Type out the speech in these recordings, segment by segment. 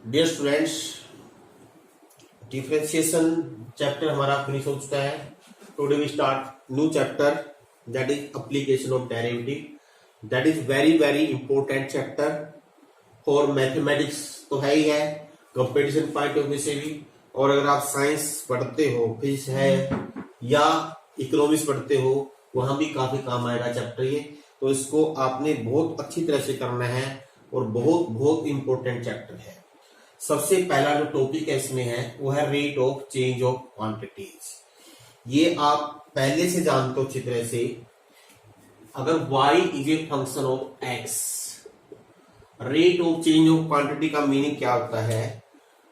Dear students, differentiation chapter हमारा finish हो चुका है। Today we start new chapter that is application of derivative. That is very very important chapter for mathematics तो है ही है, competition point of view से भी। और अगर आप साइंस पढ़ते हो, फिजिक्स है या इकोनॉमिक्स पढ़ते हो, वहां भी काफी काम आएगा चैप्टर ये। तो इसको आपने बहुत अच्छी तरह से करना है और बहुत बहुत इंपॉर्टेंट चैप्टर है। सबसे पहला जो टॉपिक है इसमें है वो है rate of change of quantities. ये आप पहले से जानते हो अच्छी तरह से। अगर y is a function of x, rate of change of quantity का मीनिंग क्या होता है?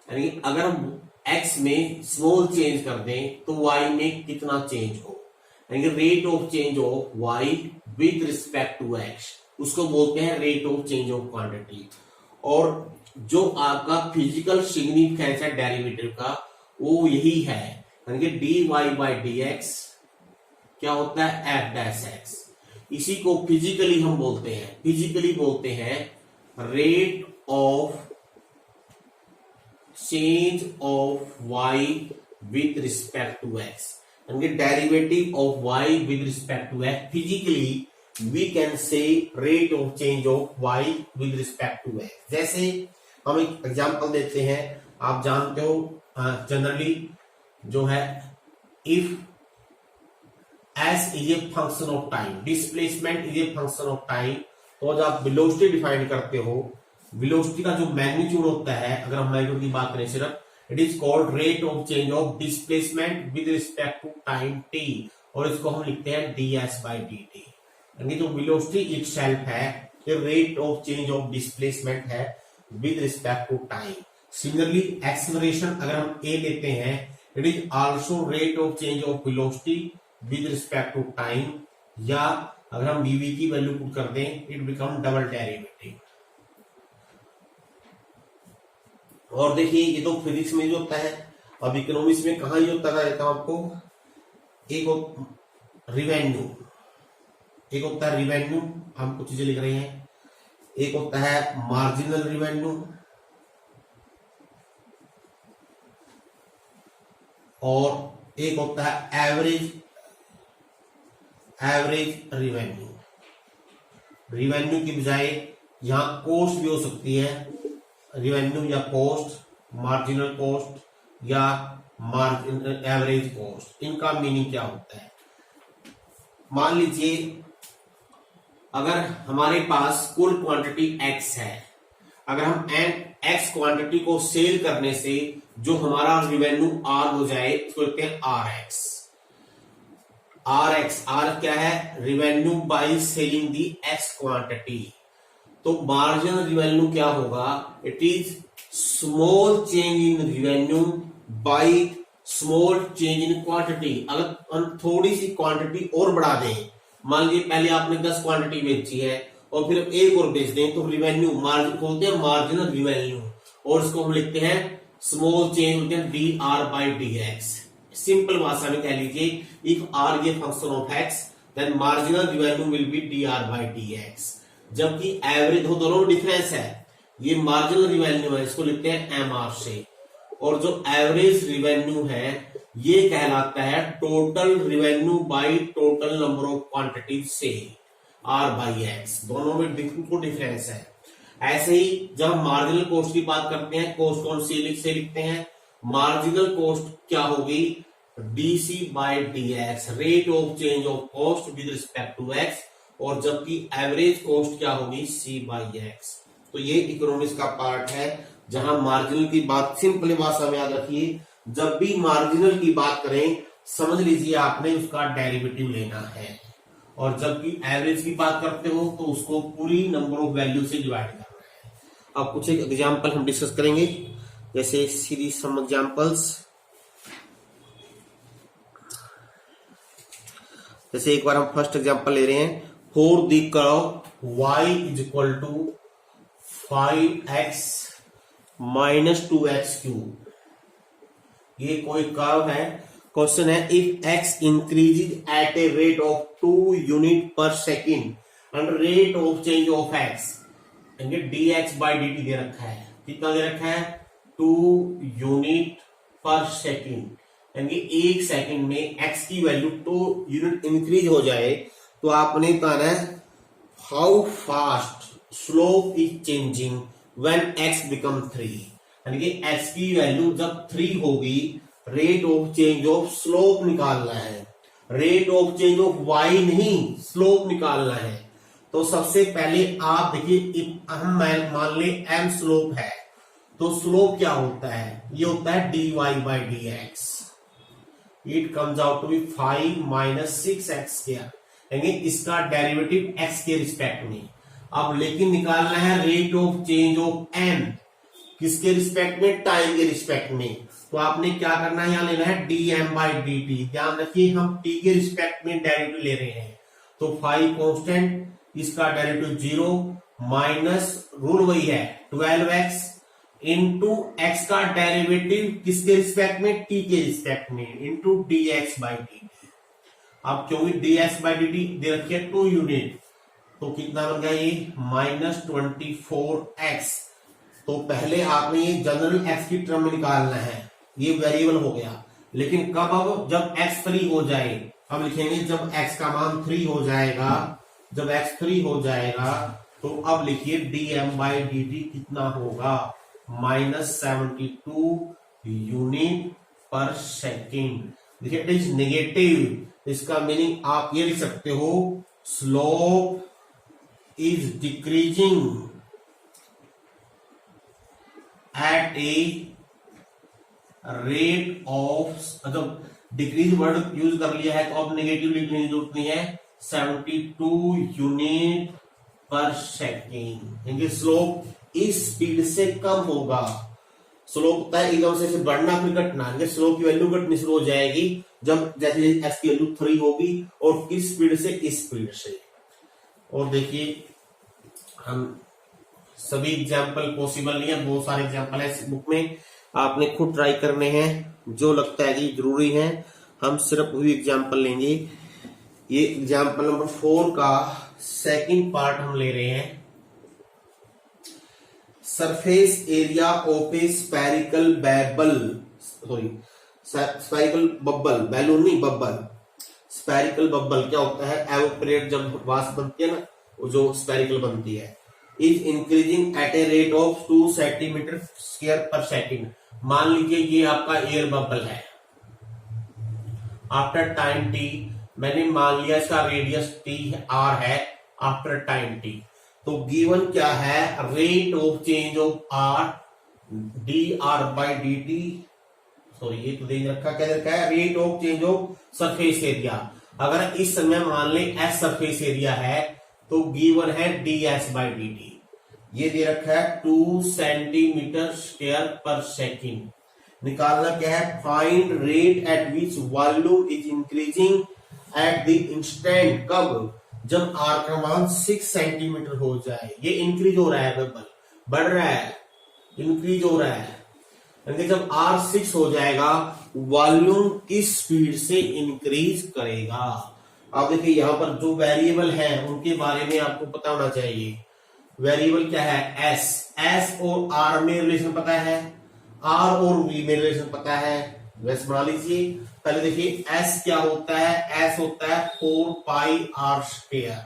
यानी अगर हम x में स्मॉल चेंज कर दें तो y में कितना चेंज हो, यानी rate of change of y with respect to x, उसको बोलते हैं rate of change of quantity. और जो आपका फिजिकल सिग्निफिकेंस है डेरिवेटिव का वो यही है, यानी कि dy बाई dx क्या होता है f डैश x। इसी को फिजिकली हम बोलते हैं rate of change of y with respect to x, यानी कि derivative of y with respect to x। Physically we can say rate of change of y with respect to x। जैसे हम एक एग्जांपल देते हैं, आप जानते हो जनरली जो है if s is a function of time, displacement is a function of time, तो जब आप वेलोसिटी डिफाइन करते हो, वेलोसिटी का जो मैग्नीट्यूड होता है, अगर हम मैग्नीट्यूड की बात करें सिर्फ, it is called rate of change of displacement with respect to time t, और इसको हम लिखते हैं ds बाई dt। यानी जो वेलोसिटी इटसेल्फ है ये rate of change of displacement है with respect to time. Similarly acceleration अगर हम a लेते हैं, it is also rate of change of velocity with respect to time, या अगर हम vv की वैल्यू पुट कर दें इट बिकम डबल डेरिवेटिव। और देखिए ये तो फिजिक्स में जो होता है, अब इकोनॉमिक्स में कहां ये होता रहता है आपको, एक रिवेन्यू, एक होता है रिवेन्यू, हम कुछ चीजें लिख रहे हैं, एक होता है मार्जिनल रिवेन्यू और एक होता है एवरेज रिवेन्यू। रिवेन्यू की बजाय यहां कॉस्ट भी हो सकती है, रिवेन्यू या कॉस्ट, मार्जिनल कॉस्ट या एवरेज कॉस्ट। इनका मीनिंग क्या होता है? मान लीजिए अगर हमारे पास कुल क्वांटिटी x है, अगर हम x क्वांटिटी को सेल करने से जो हमारा रिवेन्यू r हो जाए उसको कहते हैं r क्या है? Revenue by selling the x quantity. तो मार्जिनल रिवेन्यू क्या होगा? It is small change in revenue by small change in quantity. अगर थोड़ी सी क्वांटिटी और बढ़ा दें, मान लीजिए पहले आपने 10 क्वांटिटी बेची है और फिर एक और बेच दें, तो रिवेन्यू मार्जिन बोलते हैं मार्जिनल रिवेन्यू, और इसको हम लिखते हैं स्मॉल चेंज होते हैं dr बाई dx। सिंपल भाषा में कह लीजिए इफ r ये function of x then marginal revenue will be dr by dx। जबकि एवरेज हो, दोनों में डिफरेंस है, ये मार्जिनल रिवेन्यू है, इसको लिखते हैं mr से, और जो एवरेज रिवेन्यू है ये कहलाता है total revenue by total number of quantity से r बाई x। दोनों में डिफरेंस है। ऐसे ही जब हम मार्जिनल कॉस्ट की बात करते हैं, कॉस्ट कौन सी से लिखते हैं? मार्जिनल कॉस्ट क्या होगी? dc by dx, rate of change of cost with respect to x, और जबकि एवरेज कॉस्ट क्या होगी? c by x। तो ये इकोनॉमिक्स का पार्ट है जहां मार्जिनल की बात सिंपल भाषा में याद रखिए, जब भी मार्जिनल की बात करें समझ लीजिए आपने उसका डेरिवेटिव लेना है, और जबकि एवरेज की बात करते हो तो उसको पूरी नंबर ऑफ वैल्यू से डिवाइड करना है। अब कुछ एक एग्जांपल हम डिस्कस करेंगे, जैसे सीरीज सम एग्जांपल्स। जैसे एक बार हम फर्स्ट एग्जांपल ले रहे हैं, for the curve y is equal to 5x minus 2x cube. ये कोई कर्व है। क्वेश्चन है if x increases at a rate of 2 unit per second and rate of change of x, dx by dt दे रखा है, कितना दे रखा है 2 यूनिट पर सेकेंड, यानी एक सेकंड में x की वैल्यू 2 यूनिट इंक्रीज हो जाए तो आपने बताना है how fast slope is changing when x become 3, यानी कि x की वैल्यू जब 3 होगी rate of change of slope निकालना है, rate of change of y नहीं स्लोप निकालना है। तो सबसे पहले आप देखिए हम मान ले m स्लोप है तो स्लोप क्या होता है, ये होता है dy by dx, it comes out to be 5 minus 6x square, यानी इसका डेरिवेटिव x के रिस्पेक्ट में। अब लेकिन निकालना है rate of change of m किसके रिस्पेक्ट में, टाइम के रिस्पेक्ट में। तो आपने क्या करना है, यहां लेना है dm by dt, ध्यान रखिए हम t के रिस्पेक्ट में डेरिवेटिव ले रहे हैं तो 5 कांस्टेंट, इसका डेरिवेटिव 0 माइनस रूल वही है 12x इंटू x का डेरिवेटिव किसके रिस्पेक्ट में, t के रिस्पेक्ट में, इंटू dx by dt। अब क्योंकि dx by dt दे रखी है 2 यूनिट तो कितना बन गया ये माइनस 24x। तो पहले आपने ये जनरल x की टर्म में निकालना है, ये वेरिएबल हो गया, लेकिन कब, अब जब x 3 हो जाए, अब लिखेंगे जब x का मान 3 हो जाएगा, जब x 3 हो जाएगा तो अब लिखिए dm by dt कितना होगा माइनस 72 यूनिट पर सेकेंड। देखिए इट इज नेगेटिव, इसका मीनिंग आप ये लिख सकते हो slope is decreasing at a rate of, मतलब डिक्रीज वर्ड यूज कर लिया है तो अब नेगेटिव लिखने की जरूरत नहीं है, 72 यूनिट पर सेकेंड, यानी स्लोप इस स्पीड से कम होगा। स्लोप होता है एकदम से बढ़ना फिर घटना, स्लोप की वैल्यू घटनी शुरू हो जाएगी जब जैसे एक्स की वैल्यू 3 होगी, और किस स्पीड से, इस स्पीड से। और देखिए हम सभी एग्जाम्पल पॉसिबल नहीं है, बहुत सारे एग्जाम्पल है इस बुक में, आपने खुद ट्राई करने हैं, जो लगता है कि जरूरी है हम सिर्फ वही एग्जाम्पल लेंगे। ये एग्जाम्पल नंबर 4 का सेकंड पार्ट हम ले रहे हैं। Surface area of A spherical spherical bubble, balloon नहीं बबल, स्फेरिकल बबल क्या होता है, एवोपरेट जब वाष्प बनती है ना, वो जो स्फेरिकल बनती है, is increasing at a rate of 2 centimetre square per second. मान लीजिए ये आपका एयर बबल है, आफ्टर टाइम t, मैंने मान लिया इसका रेडियस t r है, आफ्टर टाइम t, तो गिवन क्या है, rate of change of r dr by dt, sorry ये तो दे रखा, क्या रखा है, rate of change of surface area. अगर इस समय मान ले s सरफेस एरिया है तो गिवन है ds by dt, ये दे रखा है 2 सेंटीमीटर स्क्वायर पर सेकेंड। निकालना क्या है, find rate at which volume is increasing at the instant, कब, जब r का मान 6 सेंटीमीटर हो जाए, ये इंक्रीज हो रहा है, बबल बढ़ रहा है, इंक्रीज हो रहा है, यानी जब r 6 हो जाएगा वॉल्यूम किस स्पीड से इंक्रीज करेगा। अब देखिए यहां पर जो वेरिएबल है उनके बारे में आपको पता होना चाहिए। वेरिएबल क्या है, s और r में रिलेशन पता है, r और v में रिलेशन पता है, वैसे बना लीजिए। पहले देखिए s क्या होता है, s होता है 4 पाई r स्क्वायर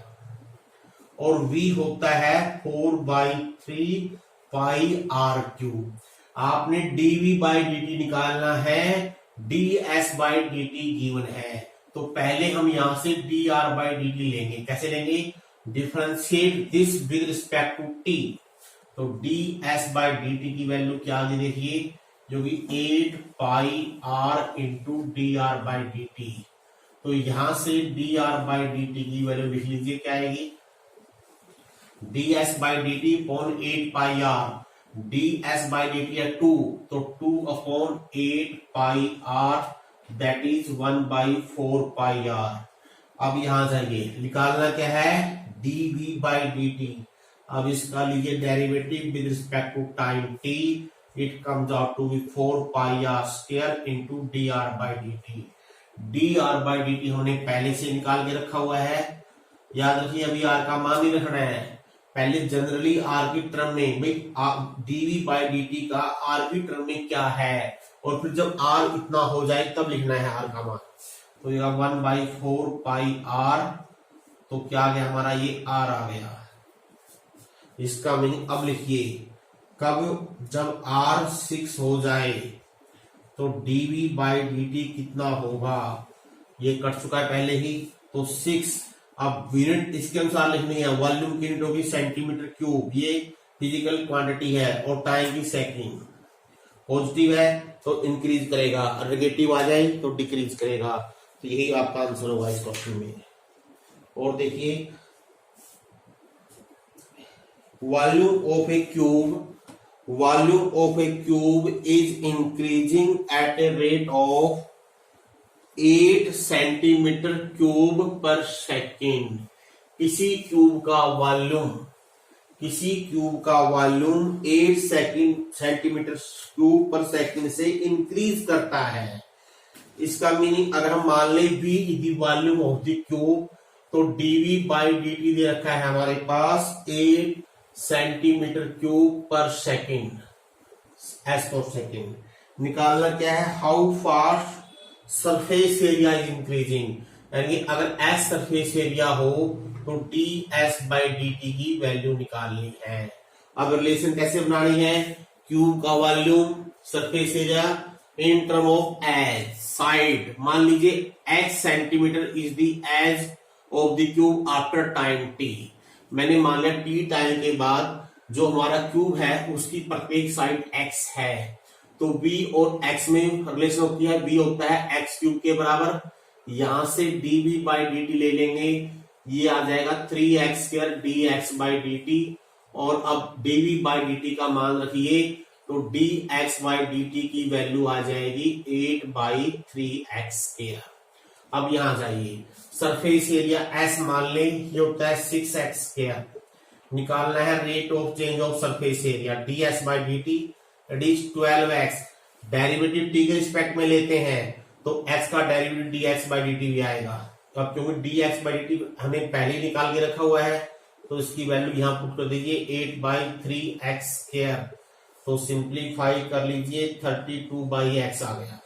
और v होता है 4/3 पाई r क्यूब। आपने dv by dt निकालना है, ds by dt गिवन है, तो पहले हम यहां से dr by dt लेंगे, कैसे लेंगे, differentiate this with respect to t, तो ds by dt की वैल्यू क्या आ गई देखिए, जो कि 8 pi r into dr by dt, तो यहां से dr by dt की वैल्यू लिख लीजिए, क्या आएगी, ds by dt upon 8 pi r, ds by dt है 2, तो 2 upon 8 pi r, that is 1/4 pi r। अब यहां जाइए, निकालना क्या है, dv by dt। अब इसका लीजिए derivative with respect to time t, it comes out to be 4 pi r square into dr by dt। dr by dt हमने पहले से निकाल के रखा हुआ है, याद रखिए अभी r का मान नहीं रखना है, पहले जनरली आर की टर्म में भाई डीवी बाई डी टी का आर की टर्म में क्या है, और फिर जब आर इतना हो जाए तब लिखना है आर का मान। तो ये 1/4 पाई आर, तो क्या आ गया हमारा, ये आर आ गया। इसका मीनिंग अब लिखिए, कब, जब आर 6 हो जाए तो डीवी बाई डी टी कितना होगा, ये कट चुका है पहले ही, तो 6। अब यूनिट इसके अनुसार लिखनी है, वॉल्यूम की यूनिट होगी सेंटीमीटर क्यूब, ये फिजिकल क्वांटिटी है, और टाइम की सेकंड। पॉजिटिव है तो इंक्रीज करेगा, और नेगेटिव आ जाए तो डिक्रीज करेगा। तो यही आपका आंसर होगा इस क्वेश्चन में। और देखिए, volume of A cube is increasing at a rate of 8 centimetre cube per second. किसी क्यूब का volume 8 centimetre cube per second से इंक्रीज करता है। इसका मीनिंग अगर हम मान लें v is the volume of the cube, तो dv बाई dt दे रखा है हमारे पास 8 centimetre cube per second, S पर सेकेंड। निकालना क्या है, how fast surface area is increasing, यानी अगर एस सरफेस एरिया हो तो D S by D T की वैल्यू निकालनी है। अब रिलेशन कैसे बनानी है, क्यूब का volume surface area in term of edge side, मान लीजिए x centimetre is the edge of the cube after time t। मैंने मान लिया t टाइम के बाद जो हमारा क्यूब है उसकी प्रत्येक साइड x है, तो v और x में रिलेशन होती है, v होता है x क्यूब के बराबर। यहां से dv बाई dt ले लेंगे, ये आ जाएगा 3x² dx बाई dt, और अब dv बाई dt का मान रखिए, तो dx बाई dt की वैल्यू आ जाएगी 8/3x²। अब यहां जाइए, सरफेस एरिया s मान लें, ये होता है 6x²। निकालना है rate of change of surface area, ds by dt it is 12x। Derivative t के रिस्पेक्ट में लेते हैं तो x का डेरिवेटिव dx बाई dt भी आएगा। तो अब क्योंकि dx बाई dt हमें पहले ही निकाल के रखा हुआ है, तो इसकी वैल्यू यहां पुट कर दीजिए 8/3x²। तो सिंप्लीफाई कर लीजिए, 32/x आ गया।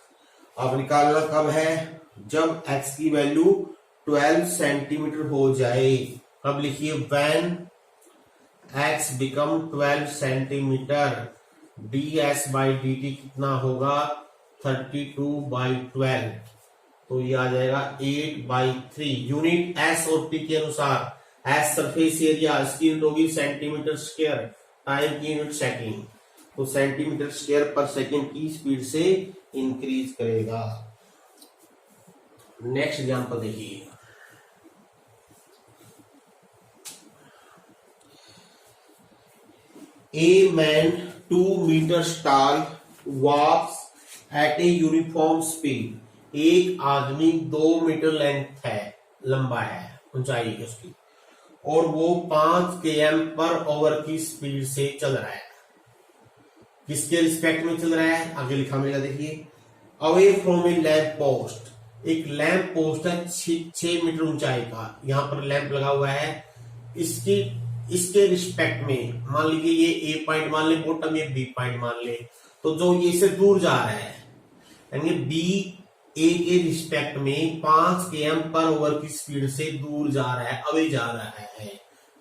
अब निकालना कब है, जब x की वैल्यू 12 सेंटीमीटर हो जाए। अब लिखिए, when x become 12 centimetre ds by dt कितना होगा, 32/12। तो ये आ जाएगा 8/3। यूनिट s और t के अनुसार, s सरफेस एरिया, इसकी यूनिट होगी सेंटीमीटर स्क्वायर, टाइम की यूनिट सेकेंड, तो सेंटीमीटर स्क्वायर पर सेकेंड की स्पीड से इंक्रीज करेगा। नेक्स्ट एग्जांपल देखिए, A man 2 meters tall walks at a uniform speed। एक आदमी 2 मीटर लेंथ है, लंबा है, ऊंचाई है उसकी, और वो 5 km पर ओवर की स्पीड से चल रहा है। किसके रिस्पेक्ट में चल रहा है, आगे लिखा मिलेगा, देखिए, away from A lamp post. एक लैंप पोस्ट है 6 मीटर ऊंचाई का, यहां पर लैंप लगा हुआ है, इसके रिस्पेक्ट में मान लीजिए ये ए पॉइंट मान ले, बॉटम ये बी पॉइंट मान ले, तो जो ये से दूर जा रहा है, यानी बी ए के रिस्पेक्ट में 5 km पर ओवर की स्पीड से दूर जा रहा है, अवे जा रहा है।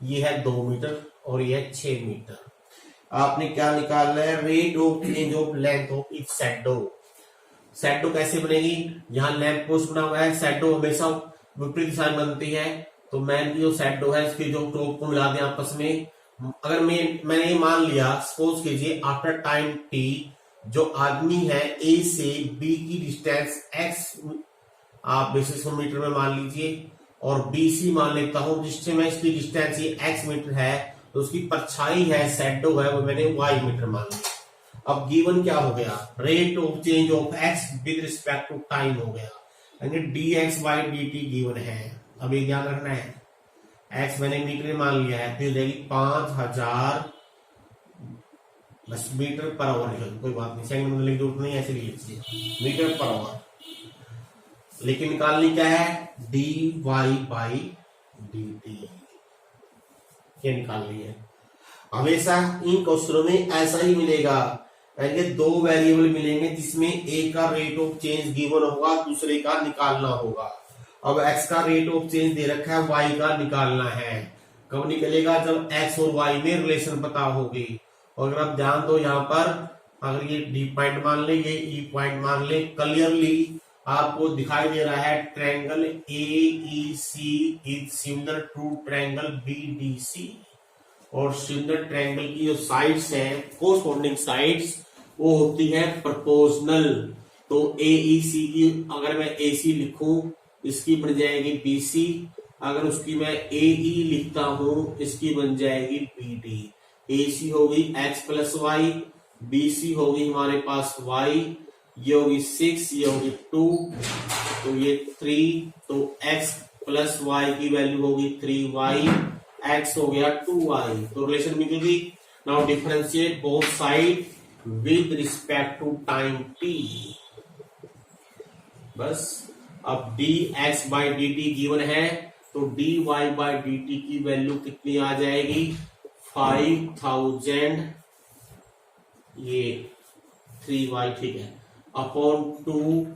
ये है 2 मीटर और ये है 6 मीटर। आपने क्या निकालना है, rate of change of length of each shadow. Shadow कैसे बनेगी, यहाँ लैंप पोस्ट बना हुआ है, शैडो हमेशा विपरीत दिशा में बनती है, तो मैन की जो शैडो है इसके जो टॉप को मिला दें आपस में। अगर मैंने ये मान लिया, सपोज कीजिए आफ्टर टाइम t जो आदमी है a से b की डिस्टेंस x आप बेसिस मीटर में मान लीजिए, और bc मान लेता हूं, जिससे मैं इसकी डिस्टेंस ये x मीटर है, तो उसकी परछाई है, शैडो है, वो मैंने y मीटर मान लिया। अब गिवन क्या हो गया, rate of change of x with respect to time हो गया, यानी dx बाई dt गिवन है। अब ये ध्यान रखना है, x मैंने मीटर में मान लिया है, तो देगी 5000 बस मीटर पर आवर लिखो, कोई बात नहीं, सेकंड में लिखने की जरूरत नहीं है, ऐसे लिखिए मीटर पर आवर। लेकिन निकालनी क्या है, dy बाई dt। ये निकालनी है। हमेशा इन क्वेश्चनों में ऐसा ही मिलेगा, यानी दो वेरिएबल मिलेंगे जिसमें एक का रेट ऑफ चेंज गिवन होगा, दूसरे का निकालना होगा। अब x का रेट ऑफ चेंज दे रखा है, y का निकालना है। कब निकलेगा? जब x और y में रिलेशन पता होगी। और अगर आप ध्यान दो यहाँ पर, अगर ये D पॉइंट मान ले, ये E पॉइंट मान ले, क्लियरली आपको दिखाई दे रहा है triangle AEC is similar to triangle BDC। और सिमिलर ट्रायंगल की जो साइड्स हैं, कोरस्पॉन्डिंग साइड्स, वो होती है प्रोपोर्शनल। तो AEC की अगर मैं AC लिखूं, इसकी बन जाएगी BC। अगर उसकी मैं AE लिखता हूं, इसकी बन जाएगी BD। AC होगी x प्लस वाई, BC होगी हमारे पास y, ये होगी 6, ये होगी 2, तो ये 3, तो x प्लस y की वैल्यू होगी 3y, x हो गया 2y। तो रिलेशन निकल गई। Now differentiate both side with respect to time t। बस अब dx बाई dt गिवन है, तो dy बाई dt की वैल्यू कितनी आ जाएगी? 5000, ये 3y, ठीक है, अपॉन 2,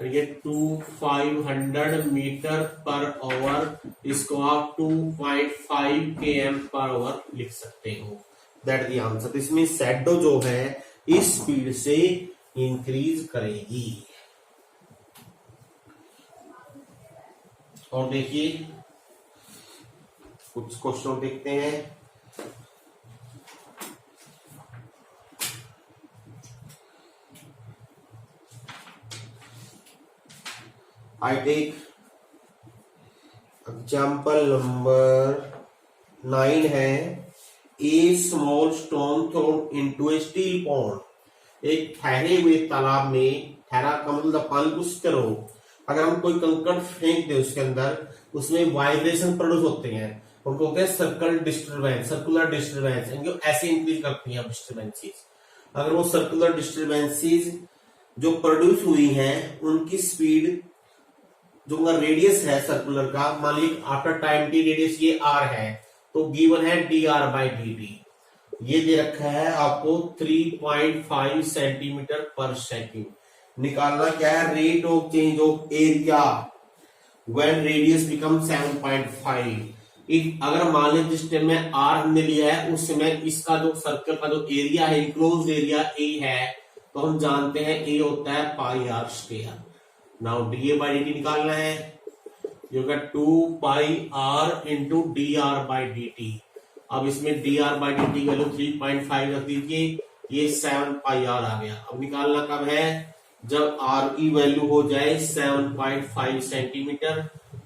ये 500 मीटर पर आवर, इसको आप 2.5 km पर आवर लिख सकते हो। That the answer. इसमें शैडो जो है इस स्पीड से इंक्रीज करेगी। और देखिए कुछ क्वेश्चन देखते हैं। I take एग्जाम्पल नंबर 9 है, ए स्मॉल स्टोन थ्रोन इनटू ए स्टील पॉन्ड। एक ठहरे हुए तालाब में, ठहरा का मतलब पानी को स्थिर हो, अगर हम कोई कंकड़ फेंक दे उसके अंदर, उसमें वाइब्रेशन प्रोड्यूस होते हैं, उनको कहते हैं सर्कुलर डिस्टर्बेंस। इनको ऐसे इंक्रीज करती हैं डिस्टर्बेंसेस। अगर वो सर्कुलर डिस्टर्बेंसेस जो प्रोड्यूस हुई हैं, उनकी स्पीड, जो उनका रेडियस है सर्कुलर का, मान लीजिए आफ्टर टाइम टी रेडियस ये r है, तो गिवन है dr बाई dt। ये दे रखा है आपको 3.5 सेंटीमीटर पर सेकेंड। निकालना क्या है? Rate of change of area when radius become 7.5। अगर मान लीजिए जिस टाइम में r हमने लिया है, उस समय इसका जो सर्कल का जो एरिया है, इंक्लोज एरिया a है, तो हम जानते हैं a होता है पाई r square. Now dA by dt निकालना है, जो कि 2 पाई r into dr by dt। अब इसमें dr बाई dt की वैल्यू 3.5 रख दीजिए, ये 7 पाई r आ गया। अब निकालना कब है? जब r की वैल्यू हो जाए 7.5 सेंटीमीटर,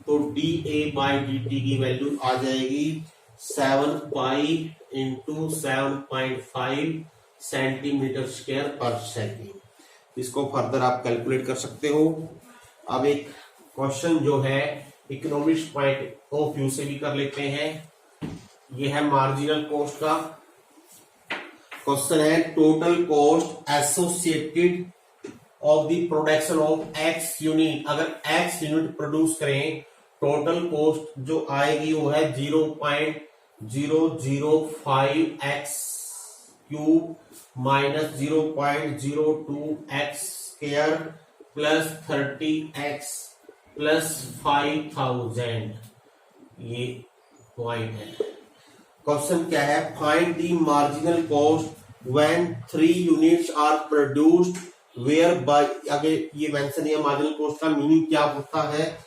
तो dA बाई dt की वैल्यू आ जाएगी 7 pi into 7.5 centimetre square per second. इसको फर्दर आप कैलकुलेट कर सकते हो। अब एक क्वेश्चन जो है इकोनॉमिक्स पॉइंट ऑफ व्यू से भी कर लेते हैं। यह है मार्जिनल कॉस्ट का क्वेश्चन है। Total cost associated of the production of x unit. अगर x यूनिट प्रोड्यूस करें, टोटल कॉस्ट जो आएगी वो है 0.005 x cube minus 0.02 x square plus 30x plus 5000। ये पॉइंट है। क्वेश्चन क्या है? Find the marginal cost when 3 units are produced where by. अगर ये मेंशन है मार्जिनल कॉस्ट का मीनिंग क्या होता है?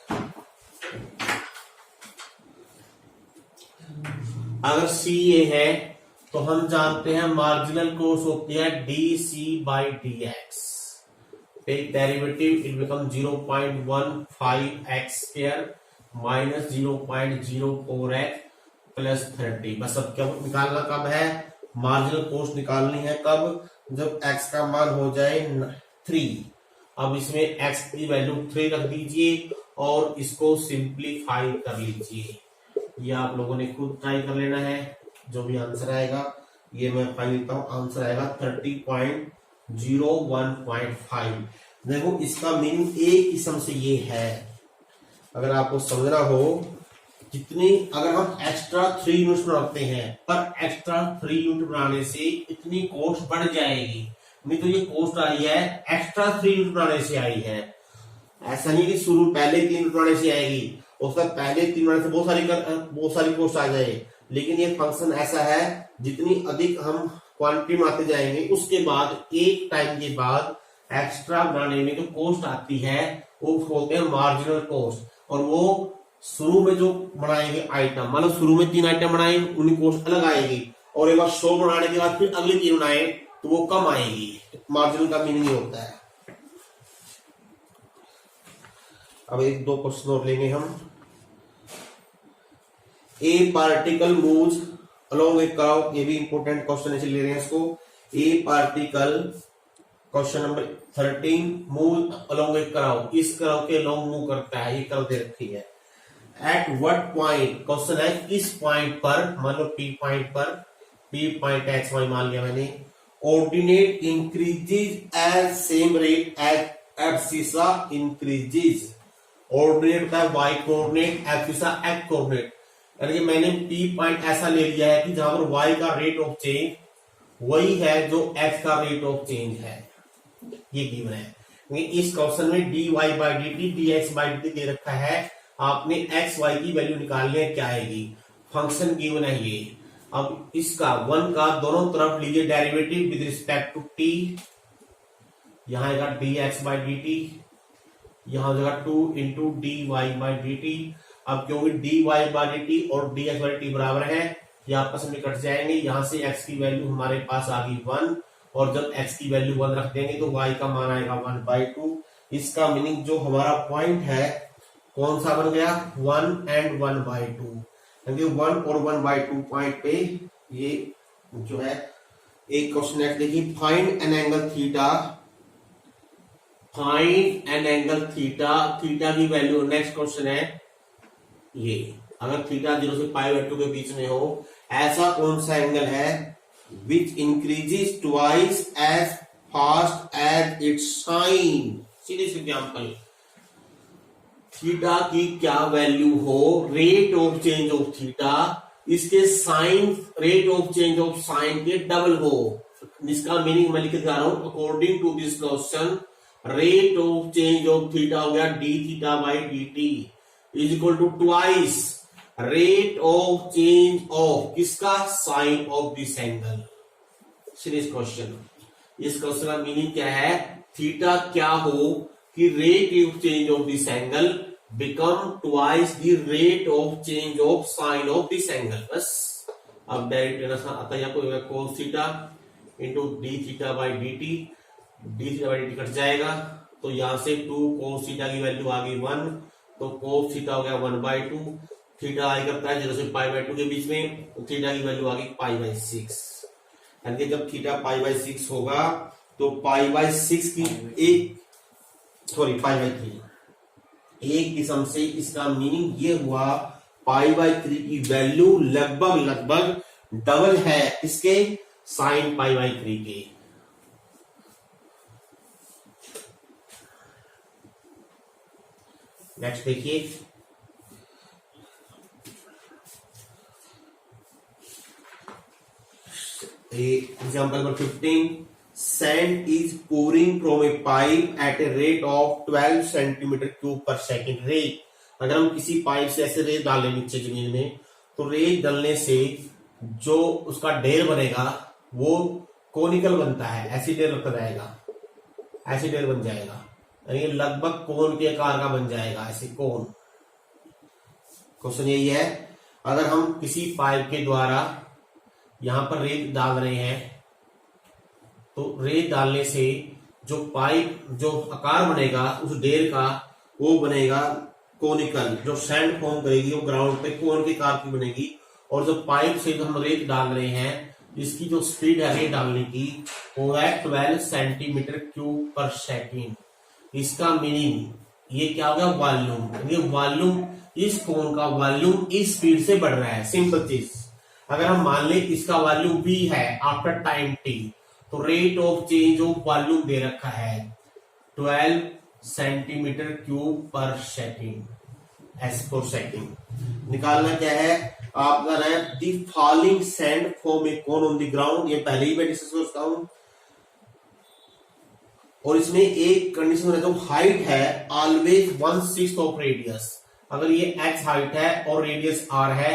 अगर CA है तो हम जानते हैं मार्जिनल कॉस्ट होती है DC by DX। Take derivative, it become 0.15 x square minus 0.04x plus 30। बस अब क्या निकालना कब है? मार्जिनल कॉस्ट निकालनी है कब? जब x का मान हो जाए 3। अब इसमें x की वैल्यू 3 रख दीजिए और इसको सिंप्लीफाई कर लीजिए। ये आप लोगों ने खुद ट्राई कर लेना है। जो भी आंसर आएगा, ये मैं फाइल लेता हूं, आंसर आएगा 30.01.5। देखो इसका मीनिंग एक किस्म से ये है, अगर आपको समझना हो जितनी अगर हम एक्स्ट्रा 3 यूनिट बनाते हैं, पर एक्स्ट्रा 3 यूनिट बनाने से इतनी कॉस्ट बढ़ जाएगी। नहीं तो ये कॉस्ट आई है एक्स्ट्रा 3 यूनिट बनाने से आई है। ऐसा नहीं कि शुरू पहले 3 यूनिट बनाने से आएगी, उसका पहले 3 बनाने से बहुत सारी कॉस्ट आ जाए। लेकिन ये फंक्शन ऐसा है, जितनी अधिक हम क्वांटिटी बनाते जाएंगे, उसके बाद एक टाइम के बाद एक्स्ट्रा बनाने में जो कॉस्ट आती है वो होते हैं मार्जिनल कॉस्ट। और वो शुरू में जो बनाएंगे आइटम, मतलब शुरू में 3 आइटम बनाए, उनकी कॉस्ट अलग आएगी, और एक बार 100 बनाने के बाद फिर अगली 3 बनाए तो वो कम आएगी। मार्जिनल का मीनिंग होता है। अब एक दो क्वेश्चन और लेंगे हम। ए पार्टिकल मूव्स अलोंग ए कर्व, ये भी इंपॉर्टेंट क्वेश्चन है, ले रहे हैं इसको। ए particle, question number 13, move along ए कर्व, इस कर्व के अलोंग मूव करता है, ये कर्व दे रखी है। एट व्हाट पॉइंट, क्वेश्चन है इस पॉइंट पर, मान लो पी पॉइंट पर, पी पॉइंट एक्स वाई मान लिया मैंने, ordinate increases as same rate as abscissa increases. Ordinate होता है Y coordinate, abscissa X coordinate. यानी कि मैंने पी पॉइंट ऐसा ले लिया है कि जहां पर वाई का रेट ऑफ चेंज वही है जो एक्स का रेट ऑफ चेंज है, ये गिवन है। इस क्वेश्चन में D Y by D T, D X by D T दे रखा है, आपने एक्स वाई की वैल्यू निकालनी है, क्या आएगी, फंक्शन गिवन है ये। अब इसका 1 का दोनों तरफ लीजिए derivative with respect to T, यहां आएगा D X by D T, यहां हो जाएगा 2 into D Y by D T. अब क्योंकि D Y by D T और डी एक्स बाई टी बराबर है, ये आपस में कट जाएंगे, यहां से एक्स की वैल्यू हमारे पास आ गई 1, और जब एक्स की वैल्यू 1 रख देंगे तो वाई का मान आएगा 1/2। इसका मीनिंग जो हमारा पॉइंट है कौन सा बन गया, 1 एंड 1/2, क्योंकि 1 और 1/2 पॉइंट पे ये जो है। एक क्वेश्चन नेक्स्ट देखिए, find an angle theta, find an angle theta, theta की वैल्यू, नेक्स्ट क्वेश्चन है ये, अगर थीटा 0 से π/2 के बीच में हो, ऐसा कौन सा एंगल है which increases twice as fast as its sine. Series example, theta की क्या वैल्यू हो, rate of change of theta इसके sine, rate of change of sine के डबल हो। इसका मीनिंग मैं लिख के दिखा रहा हूं, according to this question rate of change of theta हो गया D theta by D T is equal to twice rate of change of किसका, sine of this angle. Series question, इस क्वेश्चन का मीनिंग क्या है, थीटा क्या हो कि rate of change of this angle become twice the rate of change of sign of this angle. बस अब डायरेक्ट आता है आपको, cos theta into D theta by D T, D theta by D T cut जाएगा, तो यहां से 2 cos theta की वैल्यू आ गई 1, तो cos थीटा हो गया 1/2, थीटा आई करता है 0 से π/2 के बीच में, तो थीटा की वैल्यू आ गई π/6। यानी कि जब थीटा π/6 होगा तो π/6 की π/3 एक किस्म से इसका मीनिंग ये हुआ π/3 की वैल्यू लगभग डबल है इसके साइन π/3 के। नेक्स्ट देखिए, example number 15, sand is pouring from a pipe at a rate of 12 centimetre cube per second. रेत, अगर हम किसी पाइप से ऐसे रेत डालें नीचे जमीन में, तो रेत डालने से जो उसका ढेर बनेगा वो कोनिकल बनता है, ऐसी ढेर रखा जाएगा, ऐसी ढेर बन जाएगा, यानी लगभग कोन के आकार का बन जाएगा, ऐसे कोन। क्वेश्चन यही है, अगर हम किसी पाइप के द्वारा यहां पर रेत डाल रहे हैं, तो रेत डालने से जो पाइप, जो आकार बनेगा उस ढेर का, वो बनेगा कोनिकल। जो सैंड फॉर्म करेगी वो ग्राउंड पे कोन के आकार की बनेगी। और जो पाइप से हम रेत डाल रहे हैं, इसकी जो स्पीड है रेत डालने की, वो है 12 सेंटीमीटर क्यूब पर सेकेंड। इसका मीनिंग ये क्या होगा, वॉल्यूम। ये वॉल्यूम, इस कोन का वॉल्यूम इस स्पीड से बढ़ रहा है। सिंपल चीज, अगर हम मान लें इसका वॉल्यूम v है आफ्टर टाइम t, तो rate of change of volume दे रखा है 12 centimetre cube per second. S for second. निकालना क्या है आपका, है the falling sand form a cone on the ground, ये पहले ही मैं डिस्कस कर चुका हूं। और इसमें एक कंडीशन रहता है, हाइट है ऑलवेज 1/6 ऑफ रेडियस। अगर ये x हाइट है और रेडियस r है,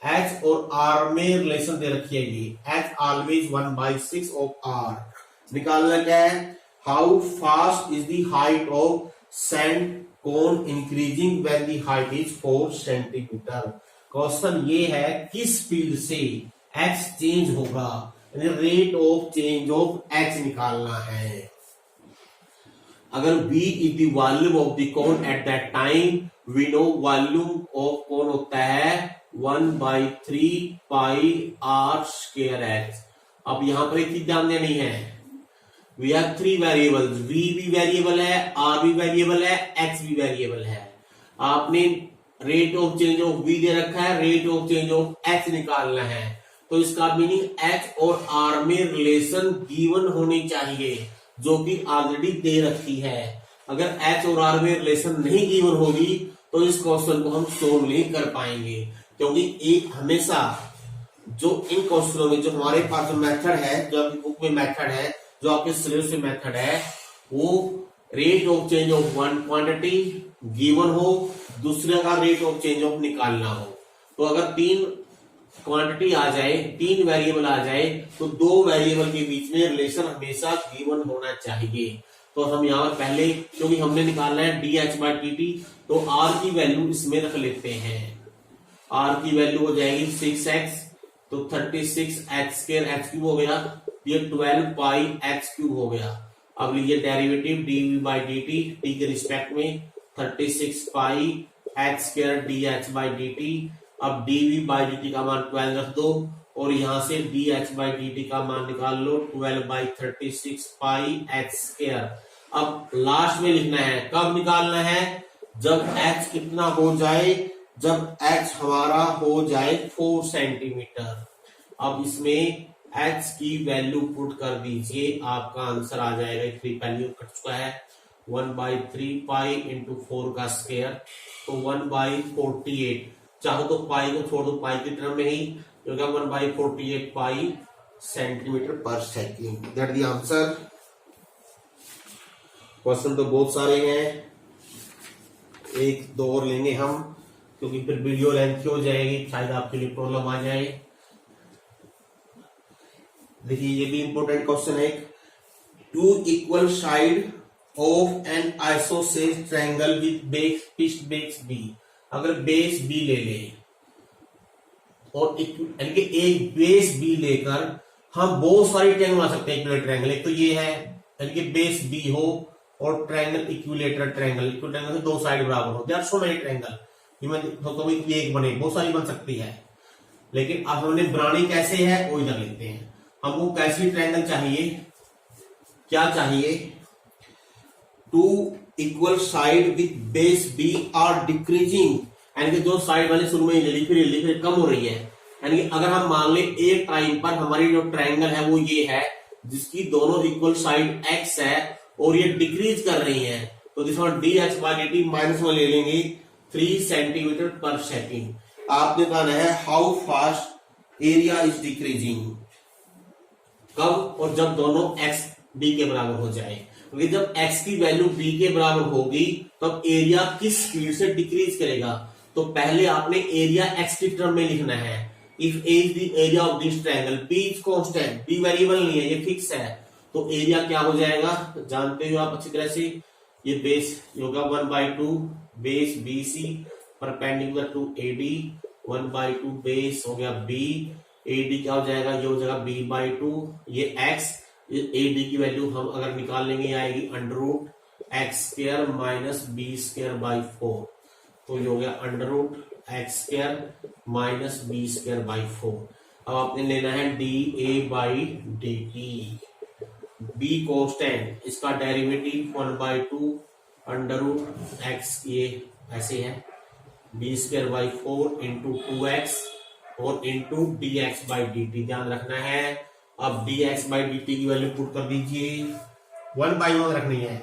h और r में रिलेशन दे रखी है, ये h ऑलवेज 1/6 ऑफ r। निकालना क्या है, how fast is the height of sand cone increasing when the height is 4 centimetre. Question ये है किस स्पीड से x चेंज होगा, rate of change of h निकालना है। अगर V is the volume of the cone at that time, we know volume of cone होता है 1/3 pi r square h। अब यहां पर एक चीज ध्यान देनी है, we have 3 variables, V भी वेरिएबल है, R भी वेरिएबल है, X भी वेरिएबल है। आपने rate of change of V दे रखा है, rate of change of H निकालना है, तो इसका मीनिंग H और R में रिलेशन गिवन होनी चाहिए जो कि ऑलरेडी दे रखी है। अगर H और R में रिलेशन नहीं गिवन होगी तो इस क्वेश्चन को हम सोल्व नहीं कर पाएंगे, क्योंकि एक हमेशा जो इन क्वेश्चनों में जो हमारे पास मेथड है, जो आपकी बुक में मेथड है, जो आपके सिलेबस में मेथड है, वो rate of change of one quantity given हो, दूसरे का रेट ऑफ चेंज ऑफ निकालना हो। तो अगर 3 क्वांटिटी आ जाए, 3 वेरिएबल आ जाए, तो 2 वेरिएबल के बीच में रिलेशन हमेशा गिवन होना चाहिए। तो हम यहाँ पर पहले, क्योंकि हमने निकालना है dh/dt, तो r की वैल्यू इसमें रख लेते हैं। r की वैल्यू हो जाएगी 6x, तो 36x² h³ हो गया, ये 12 पाई x³ हो गया। अब लीजिए डेरिवेटिव dv/dt, t के रिस्पेक्ट में 36 पाई x² dh/dt। अब dv/dt का मान 12 रख दो और यहां से dh/dt का मान निकाल लो 12/36 पाई x²। अब लास्ट में लिखना है, कब निकालना है, जब h कितना हो जाए, जब h हमारा हो जाए 4 सेंटीमीटर। अब इसमें h की वैल्यू पुट कर दीजिए, आपका आंसर आ जाएगा, 3 वैल्यू कट चुका है, 1/3 पाई इंटू 4 का स्क्वायर, तो 1/48। चाहो तो पाई को छोड़ दो, पाई की टर्म में ही, क्योंकि 1/48 पाई सेंटीमीटर पर second. That the answer. Question तो बहुत सारे हैं, 1-2 और लेंगे हम, क्योंकि फिर वीडियो लेंथ हो जाएगी, शायद आपके लिए प्रॉब्लम आ जाए। देखिए ये भी इंपॉर्टेंट क्वेश्चन है, 2 equal side of an isosceles triangle with base pitch base B. अगर बेस बी ले ले और यानी कि एक बेस बी लेकर हम बहुत सारी ट्रायंगल बना सकते हैं, इक्विलेटरल ट्रायंगल। एक तो ये है, यानी कि बेस बी हो और ट्रायंगल इक्विलेटरल ट्रायंगल, ट्रायंगल से 2 साइड बराबर हो, there are so many triangle, तो एक बने, बहुत सारी बन सकती है। लेकिन अब हमने बनानी कैसे है वो इधर लिखते हैं। हमको कैसी ट्रायंगल चाहिए, क्या चाहिए, 2 equal side with base B are decreasing, यानी कि जो साइड वाले शुरू में ले ली फिर कम हो रही है। यानी कि अगर हम मान ले एक टाइम पर हमारी जो ट्रायंगल है वो ये है, जिसकी दोनों इक्वल साइड x है और ये डिक्रीज कर रही है, तो जिसमें dh/dt माइनस में ले लेंगे 3 सेंटीमीटर पर सेकेंड। आपने कहा है how fast area is decreasing, कब, और जब दोनों x b के बराबर हो जाए। क्योंकि जब x की वैल्यू b के बराबर होगी तब एरिया किस स्पीड से डिक्रीज करेगा। तो पहले आपने एरिया x की टर्म में लिखना है। If a is the area of this triangle, b is constant, b variable नहीं है, ये फिक्स है, तो एरिया क्या हो जाएगा जानते हो आप अच्छी तरह से, ये बेस होगा 1/2 base BC perpendicular to AD, 1/2 base हो गया B, AD क्या हो जाएगा, ये हो जाएगा B/2, ये x, ये AD की वैल्यू हम अगर निकाल लेंगे आएगी √x² माइनस B²/4, तो ये हो गया √x² माइनस B²/4। अब आपने लेना है dA/dt, B कांस्टेंट, इसका डेरिवेटिव 1/2 √x, ये ऐसे है, B²/4 इंटू 2x और इंटू dx/dt, ध्यान रखना है। अब dx/dt की वैल्यू पुट कर दीजिए, 1/1 रखनी है,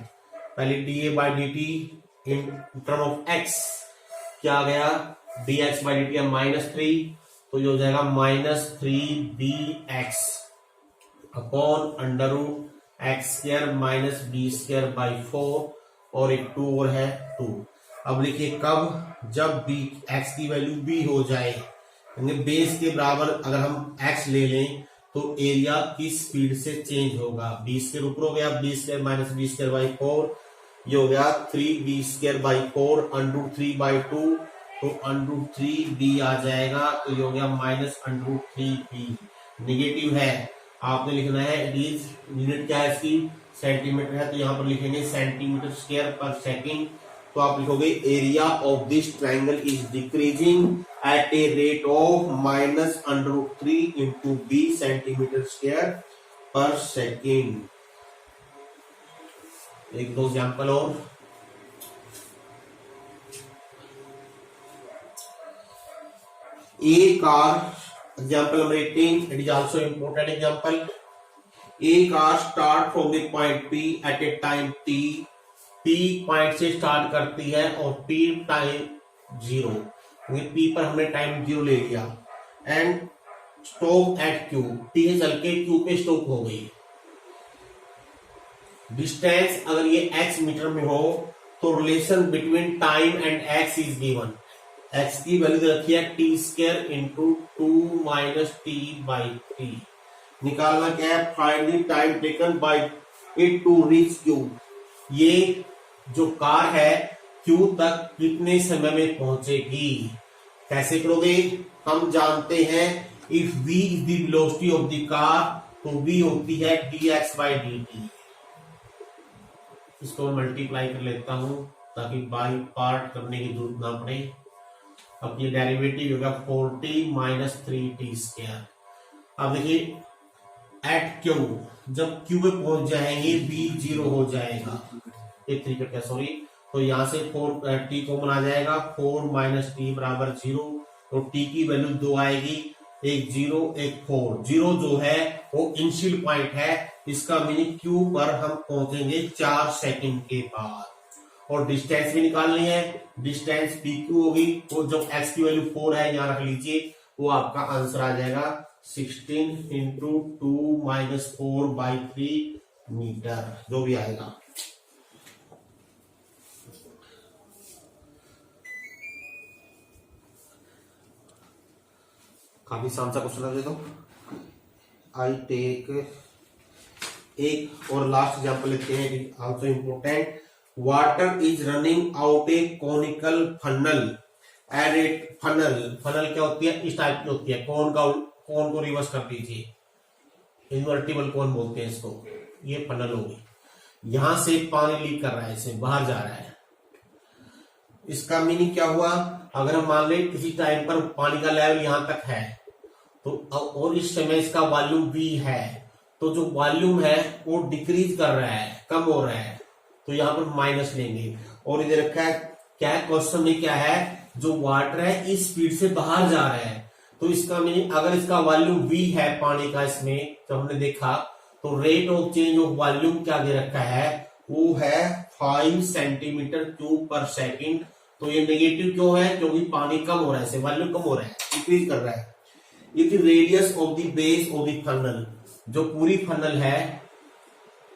पहले dA/dt in term of x क्या आ गया, dx बाई dt -3, तो ये हो जाएगा -3 dx upon under root X square minus B square by 4, और एक 2 और है 2। अब लिखिए कब, जब b x की वैल्यू b हो जाए, यानी बेस के बराबर अगर हम x ले लें तो एरिया की स्पीड से चेंज होगा। बी स्क्र ऊपर हो गया, B square minus B square by 4, ये हो गया 3b square by 4 under 3 by 2, तो अंडर 3b आ जाएगा, तो ये हो गया माइनस अंडर 3b। निगेटिव है, आपने लिखना है इट इज, यूनिट क्या है इसकी, सेंटीमीटर है, तो यहाँ पर लिखेंगे सेंटीमीटर स्क्वायर पर सेकंड। तो आप लिखोगे area of this triangle is decreasing at a rate of minus under 3 into B centimetre square per second. एक दो एग्जाम्पल और, a car, example number 18, it is also important example. A car start from the point P at a time t, P point से start करती है और P time 0, P पर हमने time 0 ले लिया, and stop at Q, T से चल के Q पे स्टॉप हो गई। डिस्टेंस अगर ये x मीटर में हो तो relation between time and x is given. x की वैल्यू दे रखी है T square into 2 minus T by 3। निकालना क्या है, find the time taken by it to reach Q। ये जो कार है Q तक कितने समय में पहुंचेगी, कैसे करोगे, हम जानते हैं if v is the velocity of the car, तो v होती है dx बाई dt। इसको मल्टीप्लाई कर लेता हूं ताकि बाई पार्ट करने की जरूरत ना पड़े। अब ये डेरिवेटिव होगा 4t माइनस 3t स्क्वायर। अब देखिए एट Q, जब Q पे पहुंच जाएंगे b 0 हो जाएगा, एक तरीका क्या, सॉरी, तो यहां से 4t कॉमन आ जाएगा, 4 माइनस टी बराबर 0, तो t की वैल्यू 2 आएगी, एक 0 एक 4। 0 जो है वो इनिशियल पॉइंट है, इसका मीनिंग Q पर हम पहुंचेंगे 4 सेकंड के बाद। और डिस्टेंस भी निकालनी है, डिस्टेंस PQ होगी, तो जब x की वैल्यू 4 है यहां रख लीजिए, वो आपका आंसर आ जाएगा 16 इंटू 2 माइनस 4 बाई 3 मीटर, जो भी आएगा। काफी आसान सा क्वेश्चन दे दो। आई टेक एक और लास्ट एग्जांपल लेते हैं, also important. Water is running out a conical funnel at a funnel. Funnel क्या होती है, इस टाइप की होती है, कौन को रिवर्स कर दीजिए, इन्वर्टिबल कौन बोलते हैं इसको, ये फनल होगी। यहां से पानी लीक कर रहा है, इसे बाहर जा रहा है। इसका मीनिंग क्या हुआ, अगर हम मान लें किसी टाइम पर पानी का लेवल यहां तक है, तो और इस समय इसका वॉल्यूम V है, तो जो वॉल्यूम है वो डिक्रीज कर रहा है, कम हो रहा है, तो यहां पर माइनस लेंगे। और इधर रखा है क्या है, क्वेश्चन में क्या है, जो वाटर है इस स्पीड से बाहर जा रहा है, तो इसका मीनिंग अगर इसका वॉल्यूम V है पानी का, इसमें जो हमने देखा, तो rate of change of volume क्या दे रखा है, वो है 5 सेंटीमीटर क्यूब पर सेकंड। तो ये नेगेटिव क्यों है, क्योंकि पानी कम हो रहा है, वॉल्यूम कम हो रहा है, इंक्रीज कर रहा है। If the radius of the base of the funnel, जो पूरी फनल है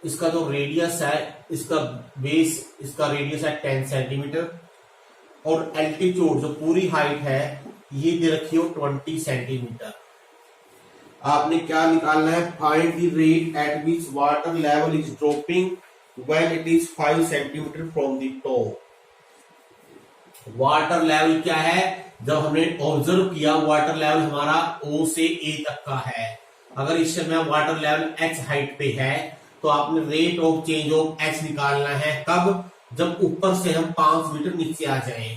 इसका जो रेडियस है, इसका बेस, इसका रेडियस है 10 सेंटीमीटर, और एल्टीट्यूड जो पूरी हाइट है ये दे रखी हो 20 सेंटीमीटर। आपने क्या निकालना है, find the rate at which water level is dropping when it is 5 centimetre from the top. Water level क्या है, जब हमने ऑब्जर्व किया वाटर लेवल हमारा O से A तक का है, अगर इस समय वाटर लेवल X हाइट पे है, तो आपने rate of change of X निकालना है, कब, जब ऊपर से हम 5 मीटर नीचे आ जाए।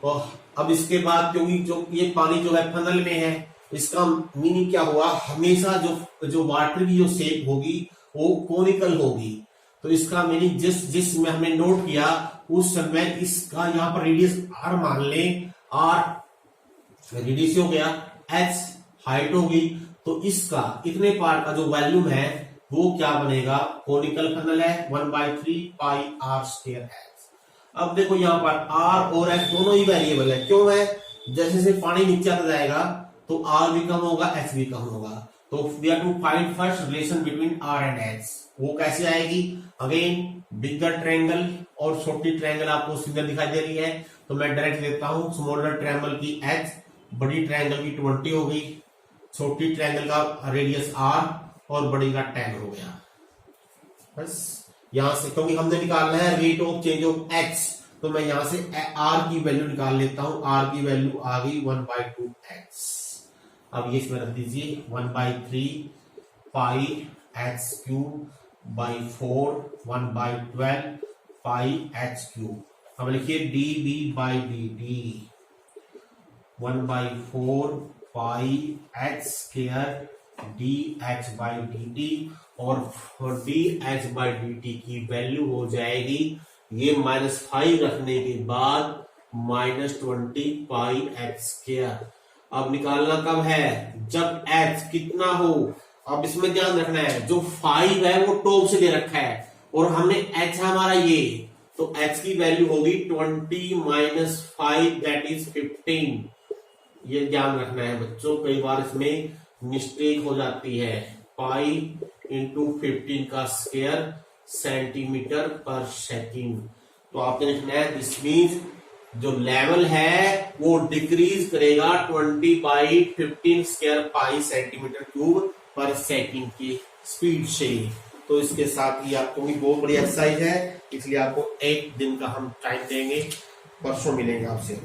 तो अब इसके बाद क्योंकि जो ये पानी जो है फनल में है, इसका मीनिंग क्या हुआ, हमेशा जो वाटर की जो शेप होगी वो कोनिकल होगी, तो इसका मीनिंग जिस में हमने नोट किया उस समय इसका यहाँ पर रेडियस R मान लें, R रेडियस हो गया, H हाइट होगी, तो इसका इतने पार्ट का जो वॉल्यूम है वो क्या बनेगा, कोनिकल फनल है 1/3 पाई R स्क्वायर H। अब देखो यहाँ पर आर और एच दोनों ही वेरिएबल है। क्यों है? जैसे जैसे पानी नीचे आता जाएगा तो आर भी कम होगा, एच भी कम होगा। तो we have to find first relation between R and H. वो कैसे आएगी? अगेन बिगर ट्रायंगल और छोटी ट्रायंगल आपको सिग्नल दिखाई दे रही है, तो मैं डायरेक्ट देता हूं। स्मॉलर ट्रायंगल की एच, बड़ी ट्रायंगल की 20 हो गई, छोटी ट्रायंगल का रेडियस आर और बड़ी का 10 हो गया। बस यहां से, क्योंकि हमने निकालना है rate of change of H, तो मैं यहां से आर की वैल्यू निकाल लेता हूं। आर की वैल्यू आ गई 1/2x। अब ये इसमें रख दीजिए 1/3 pi H cube by 4 1/12 pi H cube. अब लिखिए D B by D T 1/4 pi H square D H by D T, और D H by D T की वैल्यू हो जाएगी ये -5 रखने के बाद -20 पाई एच स्क्वायर। अब निकालना कब है? जब एच कितना हो। अब इसमें ध्यान रखना है, जो 5 है वो टॉप से दे रखा है और हमने एच है हमारा ये, तो एच की वैल्यू होगी 20 - 5 दैट इज 15। ये ध्यान रखना है बच्चों, कई बार इसमें मिस्टेक हो जाती है। पाई इंटू 15 का स्क्वायर सेंटीमीटर पर सेकंड। तो आपने लिखना है दिस मीन्स जो लेवल है वो डिक्रीज करेगा 20/15 स्क्वायर पाई सेंटीमीटर क्यूब पर सेकंड की स्पीड से। तो इसके साथ ही आपको भी बहुत बड़ी एक्सरसाइज है, इसलिए आपको एक दिन का हम टाइम देंगे। परसों मिलेंगे आपसे।